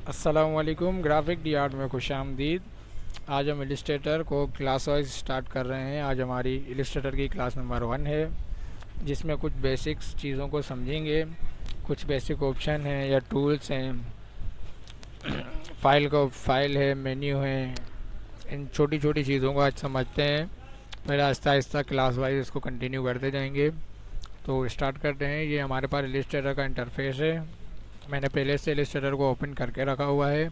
अस्सलामुअलैकुम। Graphic D art में खुश आमदीद। आज हम इलिस्ट्रेटर को क्लास वाइज स्टार्ट कर रहे हैं। आज हमारी इलिस्ट्रेटर की क्लास नंबर 1 है, जिसमें कुछ बेसिक्स चीज़ों को समझेंगे। कुछ बेसिक ऑप्शन हैं या टूल्स हैं, फाइल है, मेन्यू है। इन छोटी छोटी चीज़ों को आज समझते हैं। फिर आहिस्ता आहिस्ता क्लास वाइज इसको कंटिन्यू करते जाएंगे। तो स्टार्ट करते हैं। ये हमारे पास इलिस्ट्रेटर का इंटरफेस है। मैंने पहले से इलिस्ट्रेटर को ओपन करके रखा हुआ है।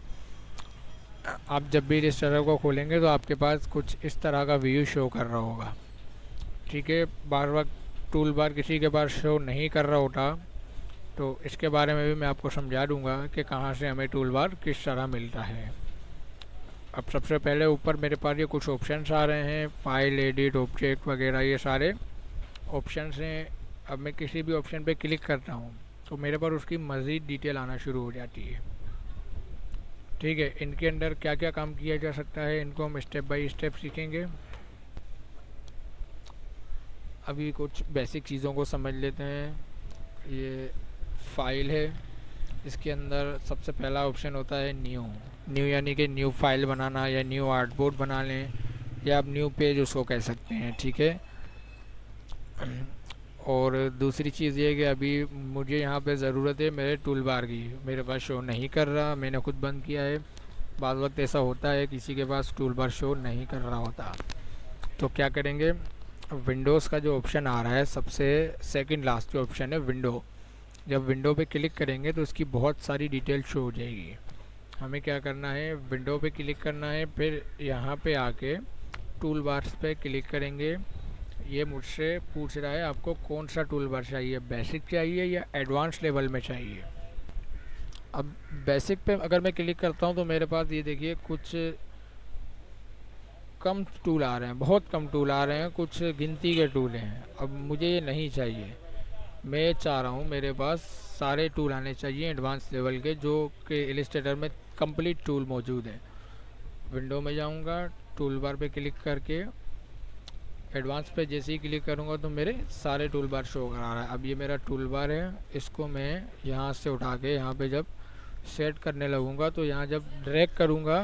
आप जब भी इलिस्ट्रेटर को खोलेंगे तो आपके पास कुछ इस तरह का व्यू शो कर रहा होगा। ठीक है, बार बार टूल बार किसी के पास शो नहीं कर रहा होता, तो इसके बारे में भी मैं आपको समझा दूंगा कि कहाँ से हमें टूल बार किस तरह मिलता है। अब सबसे पहले ऊपर मेरे पास ये कुछ ऑप्शंस आ रहे हैं, फाइल, एडिट, ऑब्जेक्ट वगैरह, ये सारे ऑप्शंस हैं। अब मैं किसी भी ऑप्शन पे क्लिक करता हूँ तो मेरे पास उसकी मज़ीद डिटेल आना शुरू हो जाती है। ठीक है, इनके अंदर क्या क्या काम किया जा सकता है, इनको हम स्टेप बाय स्टेप सीखेंगे। अभी कुछ बेसिक चीज़ों को समझ लेते हैं। ये फाइल है, इसके अंदर सबसे पहला ऑप्शन होता है न्यू। न्यू यानी कि न्यू फाइल बनाना या न्यू आर्टबोर्ड बना लें, या आप न्यू पेज उसको कह सकते हैं। ठीक है, और दूसरी चीज़ ये है कि अभी मुझे यहाँ पे ज़रूरत है मेरे टूल बार की। मेरे पास शो नहीं कर रहा, मैंने खुद बंद किया है। बाद वक्त ऐसा होता है किसी के पास टूल बार शो नहीं कर रहा होता, तो क्या करेंगे। विंडोज़ का जो ऑप्शन आ रहा है, सबसे सेकंड लास्ट जो ऑप्शन है विंडो, जब विंडो पे क्लिक करेंगे तो उसकी बहुत सारी डिटेल शो हो जाएगी। हमें क्या करना है, विंडो पे क्लिक करना है, फिर यहाँ पे आके टूल बार्स पे क्लिक करेंगे। ये मुझसे पूछ रहा है आपको कौन सा टूल बार चाहिए, बेसिक चाहिए या एडवांस लेवल में चाहिए। अब बेसिक पे अगर मैं क्लिक करता हूँ तो मेरे पास ये देखिए कुछ कम टूल आ रहे हैं, बहुत कम टूल आ रहे हैं, कुछ गिनती के टूल हैं। अब मुझे ये नहीं चाहिए। मैं चाह रहा हूँ मेरे पास सारे टूल आने चाहिए एडवांस लेवल के, जो कि इलिस्ट्रेटर में कंप्लीट टूल मौजूद है। विंडो में जाऊँगा, टूल बार पे क्लिक करके एडवांस पे जैसे ही क्लिक करूँगा तो मेरे सारे टूल बार शो करा रहा है। अब ये मेरा टूल बार है, इसको मैं यहाँ से उठा के यहाँ पे जब सेट करने लगूँगा तो यहाँ जब ड्रैग करूँगा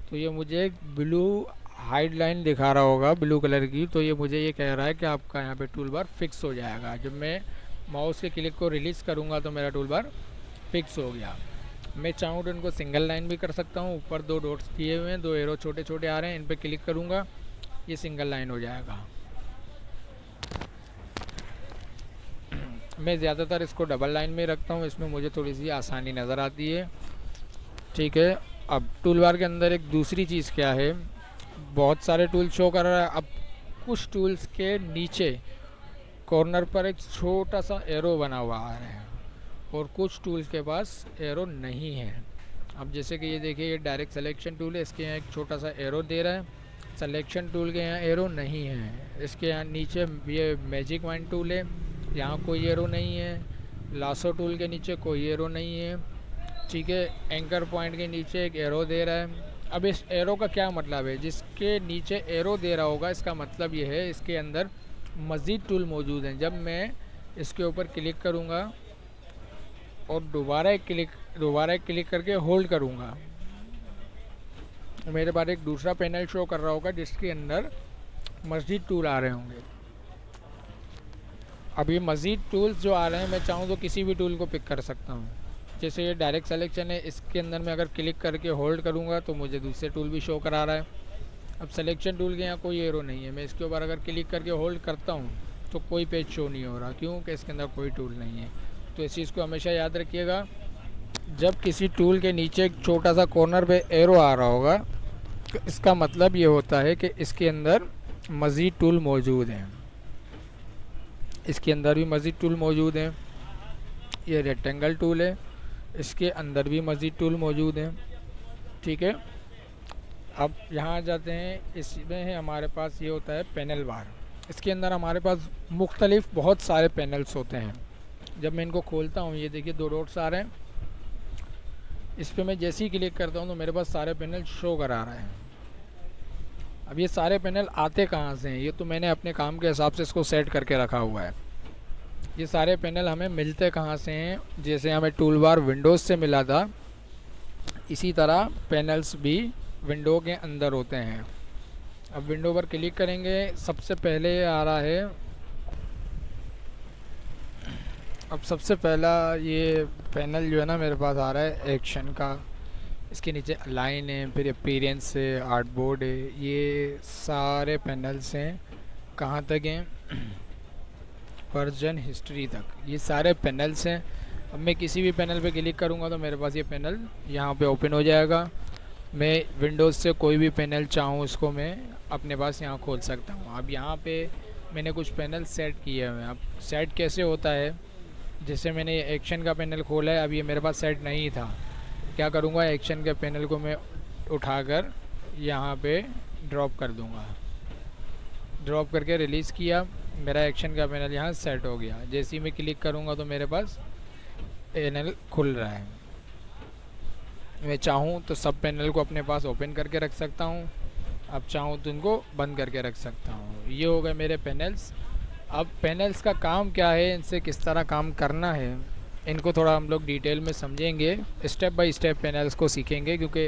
तो ये मुझे एक ब्लू हाइड लाइन दिखा रहा होगा, ब्लू कलर की। तो ये मुझे ये कह रहा है कि आपका यहाँ पे टूल बार फिक्स हो जाएगा। जब मैं माउस के क्लिक को रिलीज़ करूँगा तो मेरा टूल बार फिक्स हो गया। मैं चाहूँ तो इनको सिंगल लाइन भी कर सकता हूँ। ऊपर दो डॉट्स किए हुए हैं, दो एरो छोटे छोटे आ रहे हैं, इन पर क्लिक करूँगा, ये सिंगल लाइन हो जाएगा। मैं ज़्यादातर इसको डबल लाइन में रखता हूँ, इसमें मुझे थोड़ी सी आसानी नज़र आती है। ठीक है, अब टूल बार के अंदर एक दूसरी चीज़ क्या है, बहुत सारे टूल शो कर रहा है। अब कुछ टूल्स के नीचे कॉर्नर पर एक छोटा सा एरो बना हुआ आ रहा है, और कुछ टूल्स के पास एरो नहीं है। अब जैसे कि ये देखिए, ये डायरेक्ट सिलेक्शन टूल है, इसके यहाँ एक छोटा सा एरो दे रहा है। सिलेक्शन टूल के यहाँ एरो नहीं है। इसके यहाँ नीचे ये मैजिक वाइन टूल है, यहाँ कोई एरो नहीं है। लासो टूल के नीचे कोई एरो नहीं है। ठीक है, एंकर पॉइंट के नीचे एक एरो दे रहा है। अब इस एरो का क्या मतलब है, जिसके नीचे एरो दे रहा होगा इसका मतलब ये है इसके अंदर मज़ीद टूल मौजूद हैं। जब मैं इसके ऊपर क्लिक करूँगा और दोबारा एक क्लिक करके होल्ड करूँगा, मेरे पास एक दूसरा पैनल शो कर रहा होगा जिसके अंदर मज़ीद टूल आ रहे होंगे। अब ये मज़ीद टूल्स जो आ रहे हैं, मैं चाहूँ तो किसी भी टूल को पिक कर सकता हूँ। जैसे ये डायरेक्ट सिलेक्शन है, इसके अंदर मैं अगर क्लिक करके होल्ड करूँगा तो मुझे दूसरे टूल भी शो करा रहा है। अब सिलेक्शन टूल के यहाँ कोई एरो नहीं है, मैं इसके ऊपर अगर क्लिक करके होल्ड करता हूँ तो कोई पेज शो नहीं हो रहा, क्योंकि इसके अंदर कोई टूल नहीं है। तो इस चीज़ को हमेशा याद रखिएगा, जब किसी टूल के नीचे एक छोटा सा कॉर्नर पे एरो आ रहा होगा तो इसका मतलब ये होता है कि इसके अंदर मज़ीद टूल मौजूद हैं। इसके अंदर भी मज़ीद टूल मौजूद हैं। ये रेक्टेंगल टूल है, इसके अंदर भी मज़ीद टूल मौजूद हैं। ठीक है, अब यहाँ आ जाते हैं। इसमें है हमारे पास ये होता है पैनल बार। इसके अंदर हमारे पास मुख्तलिफ बहुत सारे पैनल्स होते हैं। जब मैं इनको खोलता हूँ, ये देखिए दो डॉट्स आ रहे हैं, इस पर मैं जैसे ही क्लिक करता हूँ तो मेरे पास सारे पैनल शो करा रहे हैं। अब ये सारे पैनल आते कहाँ से हैं, ये तो मैंने अपने काम के हिसाब से इसको सेट करके रखा हुआ है। ये सारे पैनल हमें मिलते कहाँ से हैं, जैसे हमें टूल बार विंडोज़ से मिला था, इसी तरह पैनल्स भी विंडो के अंदर होते हैं। अब विंडो पर क्लिक करेंगे, सबसे पहले आ रहा है, अब सबसे पहला ये पैनल जो है ना मेरे पास आ रहा है एक्शन का। इसके नीचे अलाइन है, फिर अपीयरेंस है, आर्टबोर्ड है, ये सारे पैनल्स हैं। कहाँ तक हैं? वर्जन हिस्ट्री तक, ये सारे पैनल्स हैं। अब मैं किसी भी पैनल पे क्लिक करूँगा तो मेरे पास ये पैनल यहाँ पे ओपन हो जाएगा। मैं विंडोज़ से कोई भी पैनल चाहूँ उसको मैं अपने पास यहाँ खोल सकता हूँ। अब यहाँ पे मैंने कुछ पैनल सेट किए हुए हैं। अब सेट कैसे होता है, जैसे मैंने एक्शन का पैनल खोला है, अब ये मेरे पास सेट नहीं था। क्या करूँगा, एक्शन के पैनल को मैं उठाकर यहाँ पे ड्रॉप कर दूँगा। ड्रॉप करके रिलीज़ किया, मेरा एक्शन का पैनल यहाँ सेट हो गया। जैसे ही मैं क्लिक करूँगा तो मेरे पास पैनल खुल रहा है। मैं चाहूँ तो सब पैनल को अपने पास ओपन करके रख सकता हूँ, अब चाहूँ तो उनको बंद करके रख सकता हूँ। ये हो गए मेरे पैनल्स। अब पैनल्स का काम क्या है, इनसे किस तरह काम करना है, इनको थोड़ा हम लोग डिटेल में समझेंगे, स्टेप बाय स्टेप पैनल्स को सीखेंगे, क्योंकि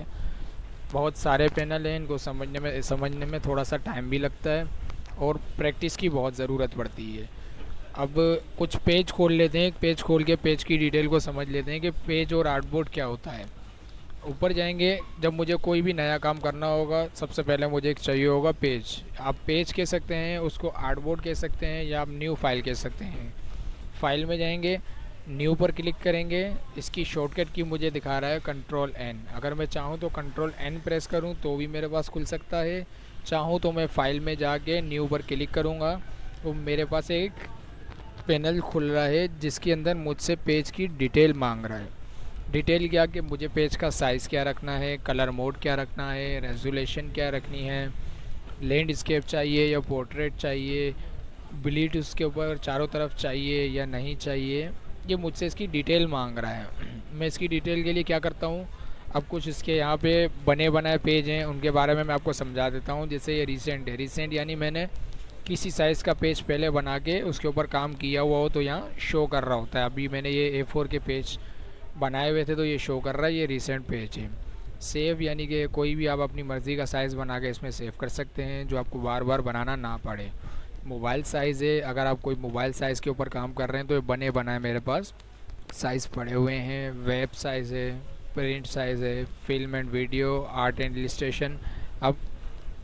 बहुत सारे पैनल हैं, इनको समझने में थोड़ा सा टाइम भी लगता है और प्रैक्टिस की बहुत ज़रूरत पड़ती है। अब कुछ पेज खोल लेते हैं, एक पेज खोल के पेज की डिटेल को समझ लेते हैं कि पेज और आर्टबोर्ड क्या होता है। ऊपर जाएंगे, जब मुझे कोई भी नया काम करना होगा सबसे पहले मुझे एक चाहिए होगा पेज। आप पेज कह सकते हैं, उसको आर्टबोर्ड कह सकते हैं, या आप न्यू फाइल कह सकते हैं। फाइल में जाएंगे, न्यू पर क्लिक करेंगे। इसकी शॉर्टकट की मुझे दिखा रहा है कंट्रोल एन। अगर मैं चाहूँ तो कंट्रोल एन प्रेस करूँ तो भी मेरे पास खुल सकता है। चाहूँ तो मैं फाइल में जाके न्यू पर क्लिक करूँगा तो मेरे पास एक पैनल खुल रहा है जिसके अंदर मुझसे पेज की डिटेल मांग रहा है। डिटेल क्या कि मुझे पेज का साइज़ क्या रखना है, कलर मोड क्या रखना है, रेजोल्यूशन क्या रखनी है, लैंडस्केप चाहिए या पोर्ट्रेट चाहिए, ब्लीड उसके ऊपर चारों तरफ चाहिए या नहीं चाहिए, ये मुझसे इसकी डिटेल मांग रहा है। मैं इसकी डिटेल के लिए क्या करता हूँ, अब कुछ इसके यहाँ पे बने बनाए पेज हैं उनके बारे में मैं आपको समझा देता हूँ। जैसे ये रिसेंट है, रिसेंट यानी मैंने किसी साइज़ का पेज पहले बना के उसके ऊपर काम किया हुआ हो तो यहाँ शो कर रहा होता है। अभी मैंने ये A4 के पेज बनाए हुए थे तो ये शो कर रहा है, ये रिसेंट पेज है। सेव यानी कि कोई भी आप अपनी मर्ज़ी का साइज़ बना के इसमें सेव कर सकते हैं जो आपको बार बार बनाना ना पड़े। मोबाइल साइज़ है, अगर आप कोई मोबाइल साइज़ के ऊपर काम कर रहे हैं तो ये बने बनाए मेरे पास साइज़ पड़े हुए हैं। वेब साइज़ है, प्रिंट साइज़ है, film and video, art and illustration. अब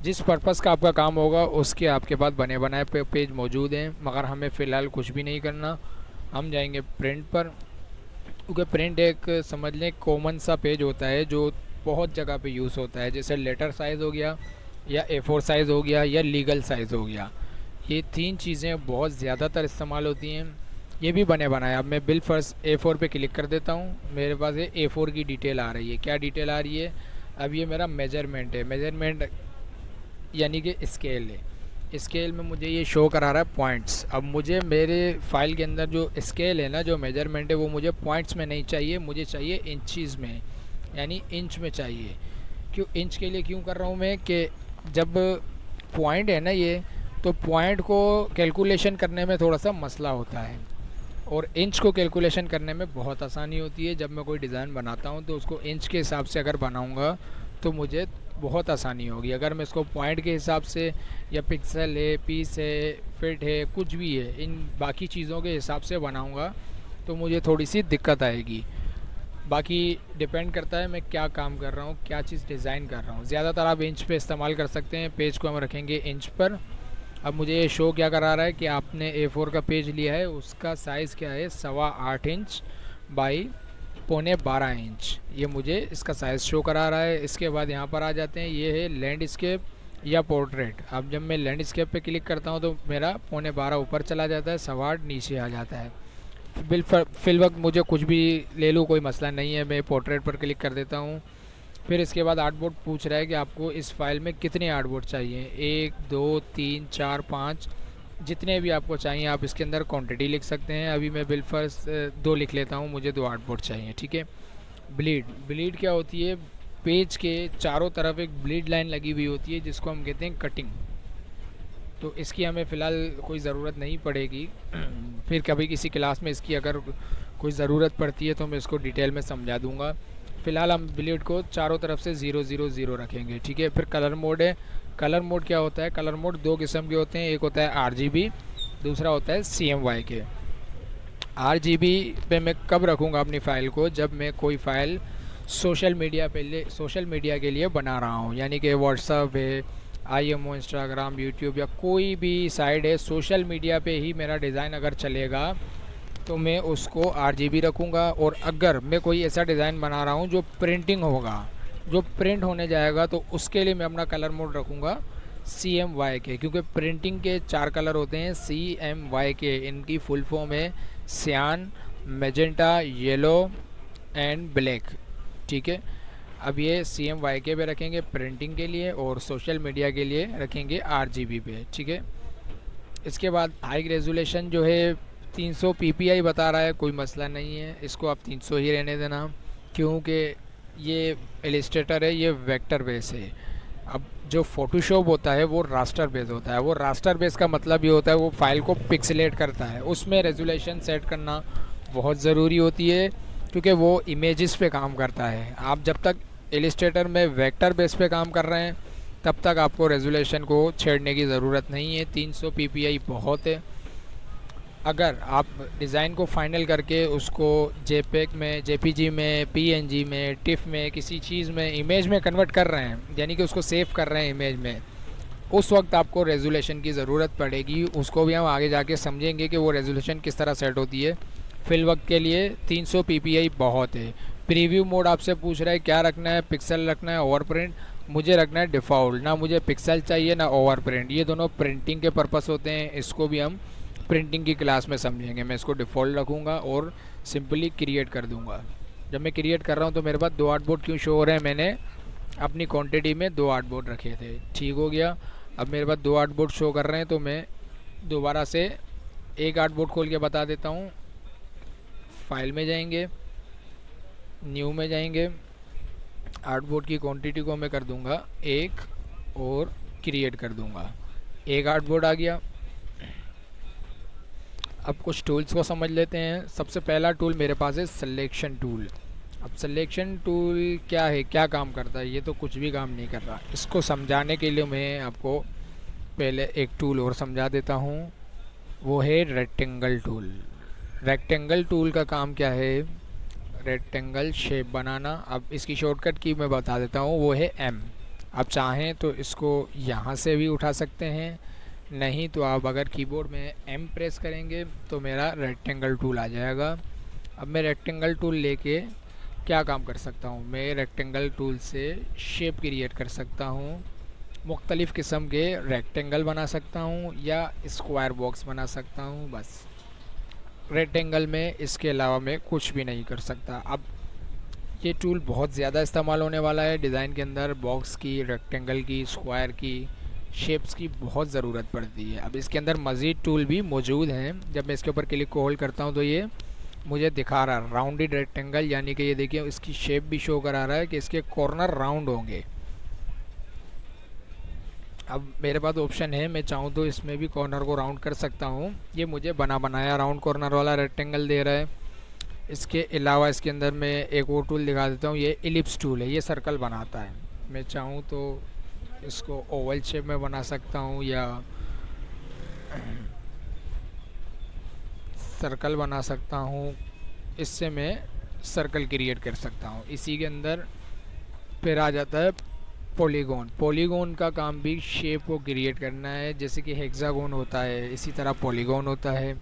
जिस पर्पज़ का आपका काम होगा उसके आपके पास बने बनाए पेज मौजूद हैं, मगर हमें फ़िलहाल कुछ भी नहीं करना। हम जाएंगे प्रिंट पर, क्योंकि प्रिंट एक समझ लें कॉमन सा पेज होता है जो बहुत जगह पे यूज़ होता है। जैसे लेटर साइज़ हो गया, या A4 साइज़ हो गया, या लीगल साइज़ हो गया। ये तीन चीज़ें बहुत ज़्यादातर इस्तेमाल होती हैं। ये भी बने बनाए। अब मैं बिल फर्स्ट A4 पे क्लिक कर देता हूँ, मेरे पास ये A4 की डिटेल आ रही है। क्या डिटेल आ रही है, अब ये मेरा मेजरमेंट है, मेजरमेंट यानी कि स्केल है। स्केल में मुझे ये शो करा रहा है पॉइंट्स। अब मुझे मेरे फाइल के अंदर जो स्केल है ना, जो मेजरमेंट है, वो मुझे पॉइंट्स में नहीं चाहिए, मुझे चाहिए इंचज़ में, यानी इंच में चाहिए। क्यों इंच के लिए क्यों कर रहा हूँ मैं, कि जब पॉइंट है ना ये, तो पॉइंट को कैलकुलेशन करने में थोड़ा सा मसला होता है और इंच को कैलकुलेशन करने में बहुत आसानी होती है। जब मैं कोई डिज़ाइन बनाता हूँ तो उसको इंच के हिसाब से अगर बनाऊँगा तो मुझे बहुत आसानी होगी। अगर मैं इसको पॉइंट के हिसाब से, या पिक्सल है, पीस है, फिट है, कुछ भी है, इन बाकी चीज़ों के हिसाब से बनाऊँगा तो मुझे थोड़ी सी दिक्कत आएगी। बाकी डिपेंड करता है मैं क्या काम कर रहा हूँ, क्या चीज़ डिज़ाइन कर रहा हूँ। ज़्यादातर आप इंच पे इस्तेमाल कर सकते हैं। पेज को हम रखेंगे इंच पर। अब मुझे ये शो क्या करा रहा है कि आपने A4 का पेज लिया है, उसका साइज़ क्या है, 8.25 इंच बाई 12.25 इंच। ये मुझे इसका साइज़ शो करा रहा है। इसके बाद यहाँ पर आ जाते हैं, ये है लैंडस्केप या पोर्ट्रेट। अब जब मैं लैंडस्केप पे क्लिक करता हूँ तो मेरा 12.25 ऊपर चला जाता है, 8.25 नीचे आ जाता है। फिल वक्त मुझे कुछ भी ले लूँ, कोई मसला नहीं है। मैं पोर्ट्रेट पर क्लिक कर देता हूँ। फिर इसके बाद आर्टबोर्ड पूछ रहा है कि आपको इस फाइल में कितने आर्टबोर्ड चाहिए, 1 2 3 4 5, जितने भी आपको चाहिए आप इसके अंदर क्वांटिटी लिख सकते हैं। अभी मैं बिल फर्स्ट 2 लिख लेता हूँ, मुझे 2 आर्टबोर्ड चाहिए, ठीक है। ब्लीड क्या होती है, पेज के चारों तरफ एक ब्लीड लाइन लगी हुई होती है जिसको हम कहते हैं कटिंग। तो इसकी हमें फ़िलहाल कोई ज़रूरत नहीं पड़ेगी। फिर कभी किसी क्लास में इसकी अगर कोई ज़रूरत पड़ती है तो मैं इसको डिटेल में समझा दूँगा। फ़िलहाल हम ब्लेड को चारों तरफ से 0 0 0 रखेंगे, ठीक है। फिर कलर मोड है। कलर मोड क्या होता है? कलर मोड दो किस्म के होते हैं, एक होता है RGB, दूसरा होता है CMYK। RGB पे मैं कब रखूँगा अपनी फ़ाइल को? जब मैं कोई फ़ाइल सोशल मीडिया के लिए बना रहा हूँ, यानी कि व्हाट्सअप है, IMO, इंस्टाग्राम, यूट्यूब या कोई भी साइट है सोशल मीडिया पे ही मेरा डिज़ाइन अगर चलेगा तो मैं उसको RGB रखूँगा। और अगर मैं कोई ऐसा डिज़ाइन बना रहा हूँ जो प्रिंटिंग होगा, जो प्रिंट होने जाएगा, तो उसके लिए मैं अपना कलर मोड रखूँगा CMYK, क्योंकि प्रिंटिंग के 4 कलर होते हैं CMYK। इनकी फुल फॉर्म है सियान, मैजेंटा, येलो एंड ब्लैक, ठीक है। अब ये CMYK पे रखेंगे प्रिंटिंग के लिए और सोशल मीडिया के लिए रखेंगे RGB पे, ठीक है। इसके बाद हाई रेजोल्यूशन जो है 300 PPI बता रहा है, कोई मसला नहीं है, इसको आप 300 ही रहने देना, क्योंकि ये इलस्ट्रेटर है, ये वेक्टर बेस है। अब जो फ़ोटोशॉप होता है वो रास्टर बेस होता है। वो रास्टर बेस का मतलब ये होता है वो फाइल को पिक्सलेट करता है, उसमें रेजोल्यूशन सेट करना बहुत ज़रूरी होती है, क्योंकि वो इमेजेस पे काम करता है। आप जब तक इलस्ट्रेटर में वेक्टर बेस पे काम कर रहे हैं तब तक आपको रेजोल्यूशन को छेड़ने की ज़रूरत नहीं है। 300 PPI बहुत है। अगर आप डिज़ाइन को फाइनल करके उसको JPEG में, JPG में, PNG में, टिफ में, किसी चीज़ में, इमेज में कन्वर्ट कर रहे हैं, यानी कि उसको सेव कर रहे हैं इमेज में, उस वक्त आपको रेजोल्यूशन की ज़रूरत पड़ेगी। उसको भी हम आगे जाके समझेंगे कि वो रेजोल्यूशन किस तरह सेट होती है। फिल वक्त के लिए 300 PPI बहुत है। प्रीव्यू मोड आपसे पूछ रहा है क्या रखना है, पिक्सल रखना है, ओवर प्रिंट। मुझे रखना है डिफ़ॉल्ट, ना मुझे पिक्सल चाहिए ना ओवर प्रिंट, ये दोनों प्रिंटिंग के पर्पस होते हैं। इसको भी हम प्रिंटिंग की क्लास में समझेंगे। मैं इसको डिफ़ॉल्ट रखूँगा और सिंपली क्रिएट कर दूँगा। जब मैं क्रिएट कर रहा हूँ तो मेरे पास 2 आर्टबोर्ड क्यों शो हो रहे हैं? मैंने अपनी क्वांटिटी में 2 आर्टबोर्ड रखे थे, ठीक हो गया। अब मेरे पास 2 आर्टबोर्ड शो कर रहे हैं तो मैं दोबारा से एक आर्टबोर्ड खोल के बता देता हूँ। फाइल में जाएंगे, न्यू में जाएंगे, आर्टबोर्ड की क्वांटिटी को मैं कर दूंगा 1 और क्रिएट कर दूंगा। एक आर्टबोर्ड आ गया। अब कुछ टूल्स को समझ लेते हैं। सबसे पहला टूल मेरे पास है सिलेक्शन टूल। अब सिलेक्शन टूल क्या है, क्या काम करता है? ये तो कुछ भी काम नहीं कर रहा। इसको समझाने के लिए मैं आपको पहले एक टूल और समझा देता हूँ, वो है रेक्टेंगल टूल। रेक्टेंगल टूल का काम क्या है? रेक्टेंगल शेप बनाना। अब इसकी शॉर्टकट की मैं बता देता हूँ, वो है M। आप चाहें तो इसको यहाँ से भी उठा सकते हैं, नहीं तो आप अगर कीबोर्ड में M प्रेस करेंगे तो मेरा रेक्टेंगल टूल आ जाएगा। अब मैं रेक्टेंगल टूल लेके क्या काम कर सकता हूँ? मैं रेक्टेंगल टूल से शेप क्रिएट कर सकता हूँ, मुख्तलिफ़ किस्म के रेक्टेंगल बना सकता हूँ या स्क्वायर बॉक्स बना सकता हूँ। बस रेक्टेंगल में, इसके अलावा मैं कुछ भी नहीं कर सकता। अब ये टूल बहुत ज़्यादा इस्तेमाल होने वाला है डिज़ाइन के अंदर। बॉक्स की, रेक्टेंगल की, स्क्वायर की, शेप्स की बहुत ज़रूरत पड़ती है। अब इसके अंदर मज़ीद टूल भी मौजूद हैं। जब मैं इसके ऊपर क्लिक को होल्ड करता हूँ तो ये मुझे दिखा रहा है राउंडेड रेक्टेंगल, यानी कि ये देखिए इसकी शेप भी शो करा रहा है कि इसके कॉर्नर राउंड होंगे। अब मेरे पास ऑप्शन है, मैं चाहूँ तो इसमें भी कॉर्नर को राउंड कर सकता हूँ। ये मुझे बना बनाया राउंड कॉर्नर वाला रेक्टेंगल दे रहा है। इसके अलावा इसके अंदर मैं एक और टूल दिखा देता हूँ, ये एलिप्स टूल है, ये सर्कल बनाता है। मैं चाहूँ तो इसको ओवल शेप में बना सकता हूँ या सर्कल बना सकता हूँ। इससे मैं सर्कल क्रिएट कर सकता हूँ। इसी के अंदर फिर आ जाता है पॉलीगॉन। पॉलीगॉन का काम भी शेप को क्रिएट करना है, जैसे कि हेक्सागोन होता है, इसी तरह पॉलीगॉन होता है।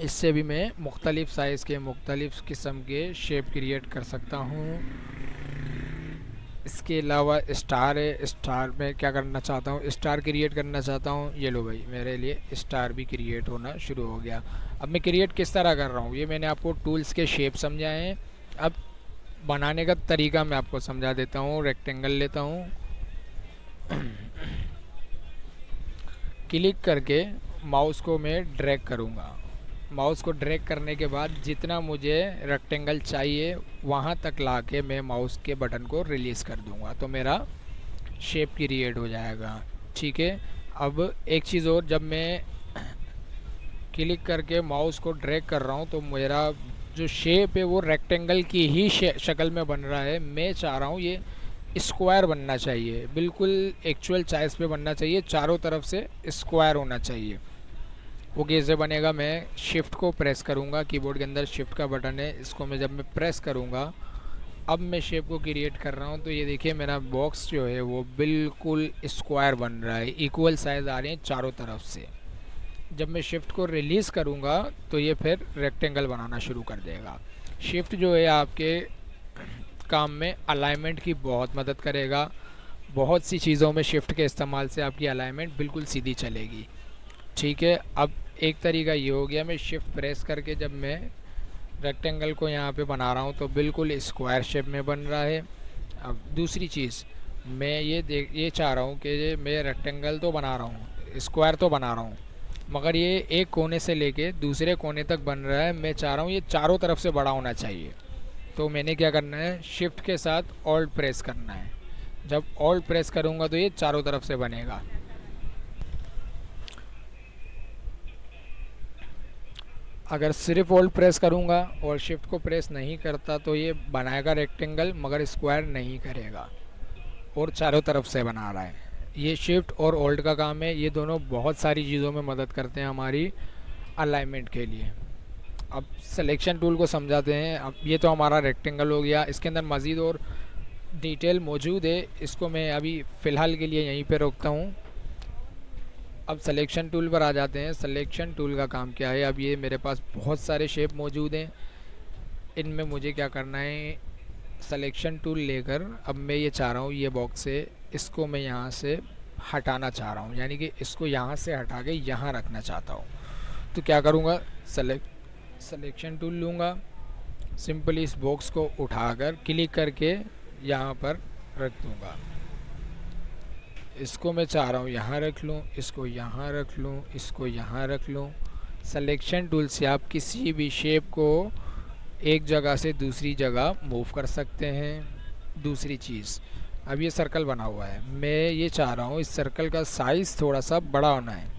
इससे भी मैं मुख्तलिफ़ साइज़ के, मुख्तलिफ़ किस्म के शेप क्रिएट कर सकता हूँ। इसके अलावा स्टार है, स्टार में क्या करना चाहता हूँ, स्टार क्रिएट करना चाहता हूँ। ये लो भाई, मेरे लिए स्टार भी क्रिएट होना शुरू हो गया। अब मैं क्रिएट किस तरह कर रहा हूँ, ये मैंने आपको टूल्स के शेप समझाए हैं। अब बनाने का तरीका मैं आपको समझा देता हूँ। रेक्टेंगल लेता हूँ, क्लिक करके माउस को मैं ड्रैग करूँगा। माउस को ड्रैग करने के बाद जितना मुझे रेक्टेंगल चाहिए वहाँ तक लाके मैं माउस के बटन को रिलीज़ कर दूँगा तो मेरा शेप क्रिएट हो जाएगा, ठीक है। अब एक चीज़ और, जब मैं क्लिक करके माउस को ड्रैग कर रहा हूँ तो मेरा जो शेप है वो रेक्टेंगल की ही शक्ल में बन रहा है। मैं चाह रहा हूँ ये स्क्वायर बनना चाहिए, बिल्कुल एक्चुअल साइज़ पे बनना चाहिए, चारों तरफ से स्क्वायर होना चाहिए। वो कैसे बनेगा, मैं शिफ्ट को प्रेस करूँगा, कीबोर्ड के अंदर शिफ्ट का बटन है, इसको मैं जब मैं प्रेस करूँगा, अब मैं शेप को क्रिएट कर रहा हूँ, तो ये देखिए मेरा बॉक्स जो है वो बिल्कुल स्क्वायर बन रहा है, इक्वल साइज़ आ रहे हैं चारों तरफ से। जब मैं शिफ्ट को रिलीज़ करूँगा तो ये फिर रेक्टेंगल बनाना शुरू कर देगा। शिफ्ट जो है आपके काम में अलाइनमेंट की बहुत मदद करेगा। बहुत सी चीज़ों में शिफ्ट के इस्तेमाल से आपकी अलाइनमेंट बिल्कुल सीधी चलेगी। ठीक है, अब एक तरीका ये हो गया, मैं शिफ्ट प्रेस करके जब मैं रेक्टेंगल को यहाँ पे बना रहा हूँ तो बिल्कुल स्क्वायर शेप में बन रहा है। अब दूसरी चीज़, मैं ये चाह रहा हूँ कि मैं रेक्टेंगल तो बना रहा हूँ, स्क्वायर तो बना रहा हूँ, मगर ये एक कोने से लेके दूसरे कोने तक बन रहा है। मैं चाह रहा हूँ ये चारों तरफ से बड़ा होना चाहिए। तो मैंने क्या करना है, शिफ्ट के साथ ऑल्ट प्रेस करना है। जब ऑल्ट प्रेस करूँगा तो ये चारों तरफ से बनेगा। अगर सिर्फ ऑल्ट प्रेस करूँगा और शिफ्ट को प्रेस नहीं करता तो ये बनाएगा रेक्टेंगल मगर स्क्वायर नहीं करेगा, और चारों तरफ से बना रहा है। ये शिफ्ट और ऑल्ट का काम है, ये दोनों बहुत सारी चीज़ों में मदद करते हैं हमारी अलाइनमेंट के लिए। अब सिलेक्शन टूल को समझाते हैं। अब ये तो हमारा रेक्टेंगल हो गया, इसके अंदर मज़ीद और डिटेल मौजूद है, इसको मैं अभी फ़िलहाल के लिए यहीं पे रोकता हूँ। अब सिलेक्शन टूल पर आ जाते हैं। सिलेक्शन टूल का काम क्या है, अब ये मेरे पास बहुत सारे शेप मौजूद हैं, इनमें मुझे क्या करना है, सिलेक्शन टूल लेकर अब मैं ये चाह रहा हूँ ये बॉक्स है, इसको मैं यहाँ से हटाना चाह रहा हूँ, यानी कि इसको यहाँ से हटा के यहाँ रखना चाहता हूँ। तो क्या करूँगा, सिलेक्शन टूल लूँगा, सिंपली इस बॉक्स को उठाकर क्लिक करके यहाँ पर रख दूँगा। इसको मैं चाह रहा हूँ यहाँ रख लूँ, इसको यहाँ रख लूँ, इसको यहाँ रख लूँ। सिलेक्शन टूल से आप किसी भी शेप को एक जगह से दूसरी जगह मूव कर सकते हैं। दूसरी चीज़, अब ये सर्कल बना हुआ है, मैं ये चाह रहा हूँ इस सर्कल का साइज़ थोड़ा सा बड़ा होना है।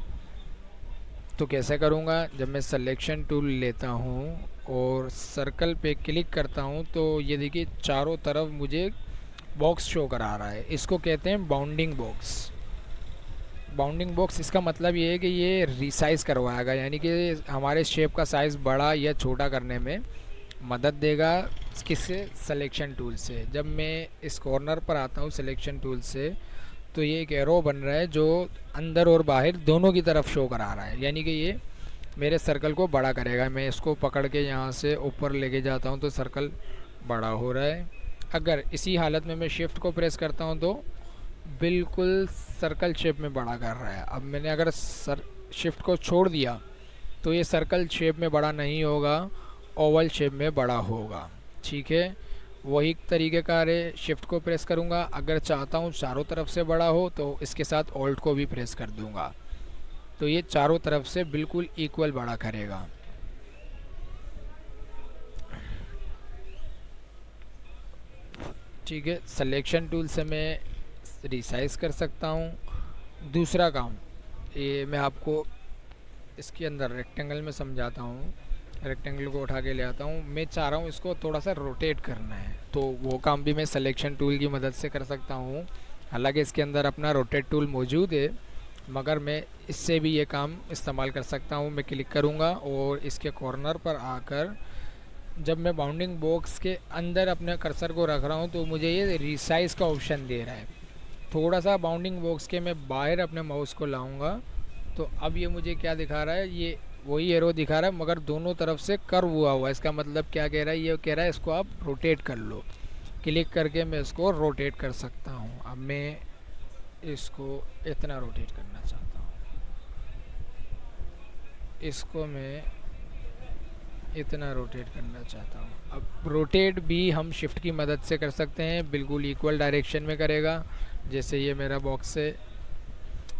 तो कैसे करूँगा, जब मैं सिलेक्शन टूल लेता हूँ और सर्कल पे क्लिक करता हूँ तो ये देखिए चारों तरफ मुझे बॉक्स शो करा रहा है। इसको कहते हैं बाउंडिंग बॉक्स। बाउंडिंग बॉक्स इसका मतलब ये है कि ये रिसाइज़ करवाएगा, यानी कि हमारे शेप का साइज़ बड़ा या छोटा करने में मदद देगा। किससे, सिलेक्शन टूल से। जब मैं इस कॉर्नर पर आता हूँ सिलेक्शन टूल से तो ये एक एरो बन रहा है जो अंदर और बाहर दोनों की तरफ शो करा रहा है, यानी कि ये मेरे सर्कल को बड़ा करेगा। मैं इसको पकड़ के यहाँ से ऊपर लेके जाता हूँ तो सर्कल बड़ा हो रहा है। अगर इसी हालत में मैं शिफ्ट को प्रेस करता हूँ तो बिल्कुल सर्कल शेप में बड़ा कर रहा है। अब मैंने अगर शिफ्ट को छोड़ दिया तो ये सर्कल शेप में बड़ा नहीं होगा, ओवल शेप में बड़ा होगा। ठीक है, वही तरीक़ेकार है। शिफ्ट को प्रेस करूँगा, अगर चाहता हूँ चारों तरफ से बड़ा हो तो इसके साथ ऑल्ट को भी प्रेस कर दूँगा, तो ये चारों तरफ से बिल्कुल इक्वल बड़ा करेगा। ठीक है, सिलेक्शन टूल से मैं रिसाइज़ कर सकता हूँ। दूसरा काम ये मैं आपको इसके अंदर रेक्टेंगल में समझाता हूँ। रेक्टेंगल को उठा के ले आता हूँ, मैं चाह रहा हूँ इसको थोड़ा सा रोटेट करना है, तो वो काम भी मैं सिलेक्शन टूल की मदद से कर सकता हूँ। हालांकि इसके अंदर अपना रोटेट टूल मौजूद है, मगर मैं इससे भी ये काम इस्तेमाल कर सकता हूँ। मैं क्लिक करूँगा और इसके कॉर्नर पर आकर जब मैं बाउंडिंग बॉक्स के अंदर अपने कर्सर को रख रहा हूँ तो मुझे ये रिसाइज़ का ऑप्शन दे रहा है। थोड़ा सा बाउंडिंग बॉक्स के मैं बाहर अपने माउस को लाऊंगा तो अब ये मुझे क्या दिखा रहा है, ये वही एरो दिखा रहा है मगर दोनों तरफ से कर्व हुआ। इसका मतलब क्या कह रहा है, ये कह रहा है इसको आप रोटेट कर लो। क्लिक करके मैं इसको रोटेट कर सकता हूँ। अब मैं इसको इतना रोटेट करना चाहता हूँ, इसको मैं इतना रोटेट करना चाहता हूँ। अब रोटेट भी हम शिफ्ट की मदद से कर सकते हैं, बिल्कुल इक्वल डायरेक्शन में करेगा। जैसे ये मेरा बॉक्स है,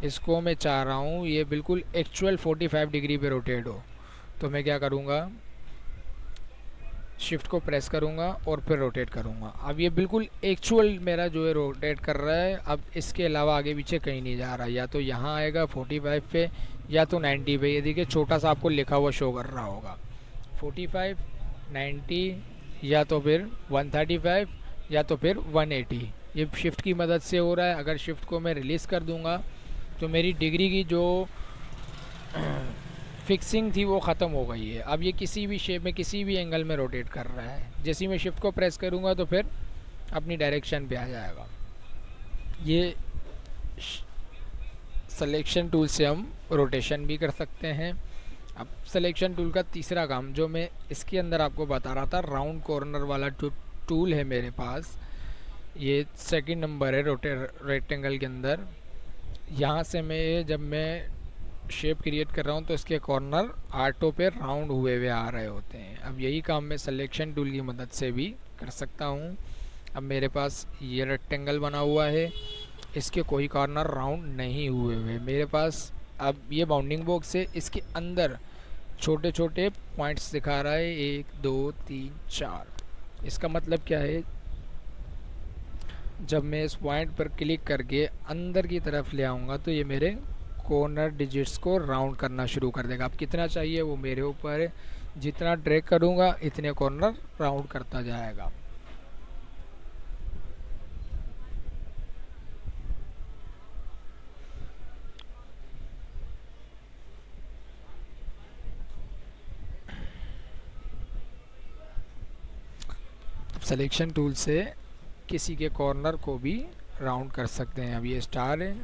इसको मैं चाह रहा हूँ ये बिल्कुल एक्चुअल 45 डिग्री पे रोटेट हो, तो मैं क्या करूँगा, शिफ्ट को प्रेस करूँगा और फिर रोटेट करूँगा। अब ये बिल्कुल एक्चुअल मेरा जो है रोटेट कर रहा है। अब इसके अलावा आगे पीछे कहीं नहीं जा रहा, या तो यहाँ आएगा 45 पे या तो 90 पे। ये देखिए छोटा सा आपको लिखा हुआ शो कर रहा होगा 45 90 या तो फिर 135 या तो फिर 180। ये शिफ्ट की मदद से हो रहा है। अगर शिफ्ट को मैं रिलीज़ कर दूंगा तो मेरी डिग्री की जो फिक्सिंग थी वो ख़त्म हो गई है। अब ये किसी भी शेप में किसी भी एंगल में रोटेट कर रहा है। जैसे ही मैं शिफ्ट को प्रेस करूँगा तो फिर अपनी डायरेक्शन पे आ जाएगा। ये सिलेक्शन टूल से हम रोटेशन भी कर सकते हैं। अब सिलेक्शन टूल का तीसरा काम जो मैं इसके अंदर आपको बता रहा था, राउंड कॉर्नर वाला जो टूल है मेरे पास, ये सेकंड नंबर है रेक्टेंगल के अंदर। यहाँ से मैं जब मैं शेप क्रिएट कर रहा हूँ तो इसके कॉर्नर आर्टो पे राउंड हुए हुए आ रहे होते हैं। अब यही काम मैं सिलेक्शन टूल की मदद से भी कर सकता हूँ। अब मेरे पास ये रेक्टेंगल बना हुआ है, इसके कोई कॉर्नर राउंड नहीं हुए हुए मेरे पास। अब ये बाउंडिंग बॉक्स है, इसके अंदर छोटे छोटे पॉइंट्स दिखा रहा है, 1 2 3 4। इसका मतलब क्या है, जब मैं इस पॉइंट पर क्लिक करके अंदर की तरफ ले आऊँगा तो ये मेरे कॉर्नर डिजिट्स को राउंड करना शुरू कर देगा। अब कितना चाहिए वो मेरे ऊपर है, जितना ड्रैग करूँगा इतने कॉर्नर राउंड करता जाएगा। सिलेक्शन टूल से किसी के कॉर्नर को भी राउंड कर सकते हैं। अब ये स्टार है,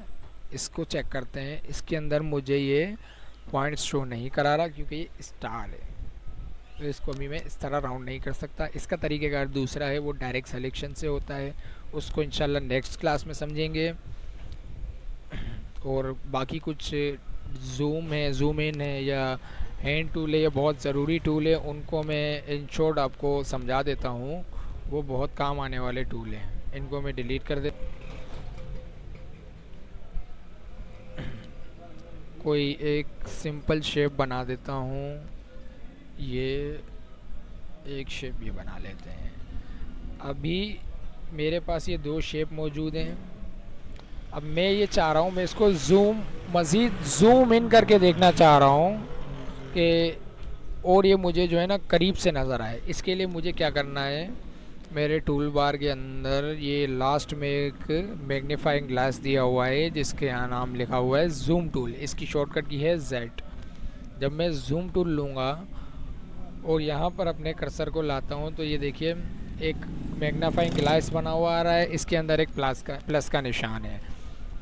इसको चेक करते हैं। इसके अंदर मुझे ये पॉइंट्स शो नहीं करा रहा क्योंकि ये स्टार है, तो इसको भी मैं इस तरह राउंड नहीं कर सकता। इसका तरीक़ेकार दूसरा है, वो डायरेक्ट सिलेक्शन से होता है। उसको इंशाल्लाह नेक्स्ट क्लास में समझेंगे। और बाकी कुछ जूम है, जूम इन है या हैंड टूल है, ये बहुत ज़रूरी टूल है। उनको मैं इन शॉर्ट आपको समझा देता हूँ, वो बहुत काम आने वाले टूल हैं। इनको मैं डिलीट कर दे। कोई एक सिंपल शेप बना देता हूँ। ये एक शेप ये बना लेते हैं। अभी मेरे पास ये 2 शेप मौजूद हैं। अब मैं ये चाह रहा हूँ, मैं इसको मज़ीद जूम इन करके देखना चाह रहा हूँ कि और ये मुझे जो है ना करीब से नज़र आए। इसके लिए मुझे क्या करना है, मेरे टूल बार के अंदर ये लास्ट में एक मैग्नीफाइंग ग्लास दिया हुआ है जिसके यहाँ नाम लिखा हुआ है जूम टूल। इसकी शॉर्टकट की है Z। जब मैं जूम टूल लूँगा और यहाँ पर अपने कर्सर को लाता हूँ तो ये देखिए एक मैग्नीफाइंग ग्लास बना हुआ आ रहा है, इसके अंदर एक प्लस का निशान है।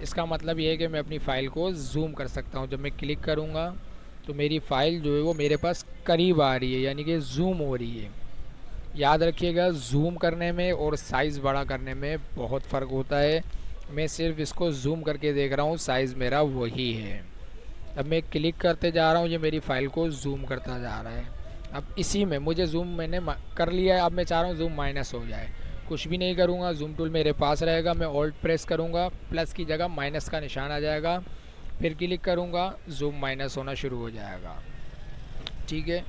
इसका मतलब ये है कि मैं अपनी फ़ाइल को जूम कर सकता हूँ। जब मैं क्लिक करूँगा तो मेरी फ़ाइल जो है वो मेरे पास करीब आ रही है, यानी कि जूम हो रही है। याद रखिएगा, जूम करने में और साइज़ बड़ा करने में बहुत फ़र्क होता है। मैं सिर्फ इसको जूम करके देख रहा हूँ, साइज़ मेरा वही है। अब मैं क्लिक करते जा रहा हूँ, ये मेरी फ़ाइल को जूम करता जा रहा है। अब इसी में मुझे जूम मैंने कर लिया है। अब मैं चाह रहा हूँ जूम माइनस हो जाए। कुछ भी नहीं करूँगा, जूम टूल मेरे पास रहेगा। मैं ऑल्ट प्रेस करूँगा, प्लस की जगह माइनस का निशान आ जाएगा। फिर क्लिक करूँगा, जूम माइनस होना शुरू हो जाएगा। ठीक है,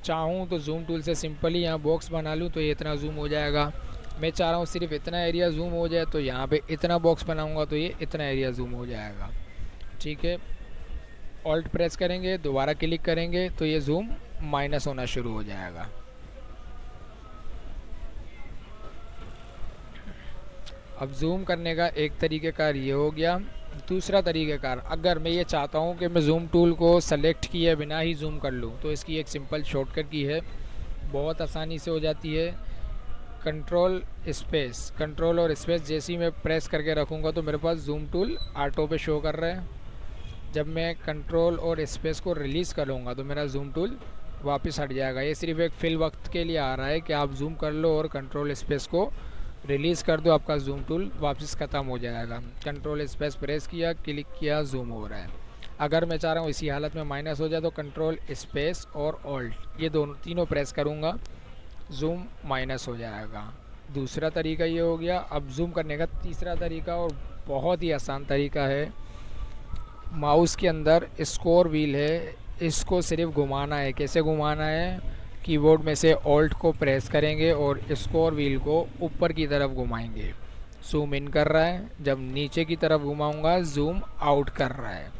चाहूँ तो जूम टूल से सिंपली यहाँ बॉक्स बना लूँ तो ये इतना जूम हो जाएगा। मैं चाह रहा हूँ सिर्फ इतना एरिया जूम हो जाए तो यहाँ पे इतना बॉक्स बनाऊँगा तो ये इतना एरिया जूम हो जाएगा। ठीक है, ऑल्ट प्रेस करेंगे, दोबारा क्लिक करेंगे तो ये जूम माइनस होना शुरू हो जाएगा। अब जूम करने का एक तरीक़ेकार ये हो गया। दूसरा तरीक़ेकार, अगर मैं ये चाहता हूँ कि मैं जूम टूल को सेलेक्ट किए बिना ही जूम कर लूँ तो इसकी एक सिंपल शॉर्टकट की है, बहुत आसानी से हो जाती है। कंट्रोल और स्पेस जैसे ही मैं प्रेस करके रखूँगा तो मेरे पास जूम टूल ऑटो पे शो कर रहा है। जब मैं कंट्रोल और स्पेस को रिलीज़ करूँगा तो मेरा जूम टूल वापस हट जाएगा। ये सिर्फ एक फ़िल वक्त के लिए आ रहा है कि आप जूम कर लो और कंट्रोल स्पेस को रिलीज़ कर दो, आपका जूम टूल वापस ख़त्म हो जाएगा। कंट्रोल स्पेस प्रेस किया, क्लिक किया, जूम हो रहा है। अगर मैं चाह रहा हूँ इसी हालत में माइनस हो जाए तो कंट्रोल स्पेस और ऑल्ट ये तीनों प्रेस करूँगा, जूम माइनस हो जाएगा। दूसरा तरीका ये हो गया। अब जूम करने का तीसरा तरीका और बहुत ही आसान तरीका है। माउस के अंदर स्क्रोल व्हील है, इसको सिर्फ घुमाना है। कैसे घुमाना है, कीबोर्ड में से ऑल्ट को प्रेस करेंगे और स्क्रोल व्हील को ऊपर की तरफ घुमाएंगे, जूम इन कर रहा है। जब नीचे की तरफ घुमाऊंगा जूम आउट कर रहा है।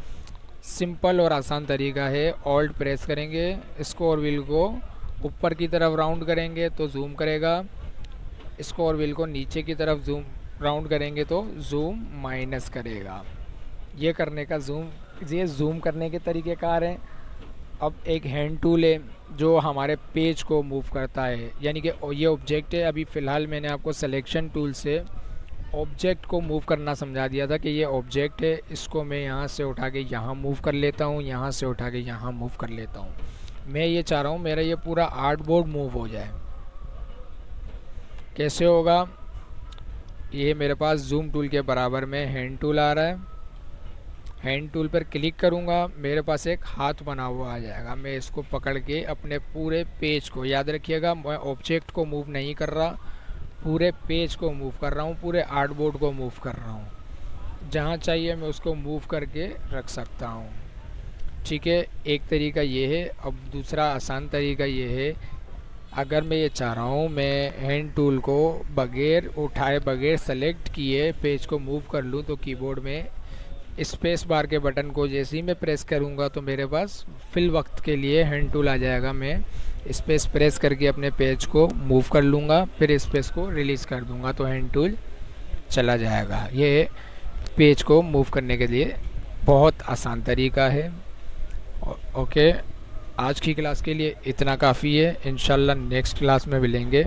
सिंपल और आसान तरीका है। ऑल्ट प्रेस करेंगे, स्क्रोल व्हील को ऊपर की तरफ राउंड करेंगे तो जूम करेगा, स्क्वायर व्हील को नीचे की तरफ जूम राउंड करेंगे तो जूम माइनस करेगा। ये करने का ये जूम करने के तरीके कार हैं। अब एक हैंड टूल है जो हमारे पेज को मूव करता है, यानी कि ये ऑब्जेक्ट है। अभी फ़िलहाल मैंने आपको सिलेक्शन टूल से ऑब्जेक्ट को मूव करना समझा दिया था कि ये ऑब्जेक्ट है, इसको मैं यहाँ से उठा के यहाँ मूव कर लेता हूँ, यहाँ से उठा के यहाँ मूव कर लेता हूँ। मैं ये चाह रहा हूँ मेरा ये पूरा आर्टबोर्ड मूव हो जाए। कैसे होगा? ये मेरे पास जूम टूल के बराबर में हैंड टूल आ रहा है। हैंड टूल पर क्लिक करूँगा, मेरे पास एक हाथ बना हुआ आ जाएगा। मैं इसको पकड़ के अपने पूरे पेज को, याद रखिएगा मैं ऑब्जेक्ट को मूव नहीं कर रहा, पूरे पेज को मूव कर रहा हूँ, पूरे आर्टबोर्ड को मूव कर रहा हूँ। जहाँ चाहिए मैं उसको मूव करके रख सकता हूँ। ठीक है, एक तरीका ये है। अब दूसरा आसान तरीका ये है, अगर मैं ये चाह रहा हूँ मैं हैंड टूल को बगैर उठाए, बगैर सेलेक्ट किए पेज को मूव कर लूँ, तो कीबोर्ड में स्पेस बार के बटन को जैसे ही मैं प्रेस करूँगा तो मेरे पास फिल वक्त के लिए हैंड टूल आ जाएगा। मैं स्पेस प्रेस करके अपने पेज को मूव कर लूँगा, फिर स्पेस को रिलीज़ कर दूँगा तो हैंड टूल चला जाएगा। ये पेज को मूव करने के लिए बहुत आसान तरीका है। ओके, आज की क्लास के लिए इतना काफ़ी है। इंशाल्लाह नेक्स्ट क्लास में मिलेंगे।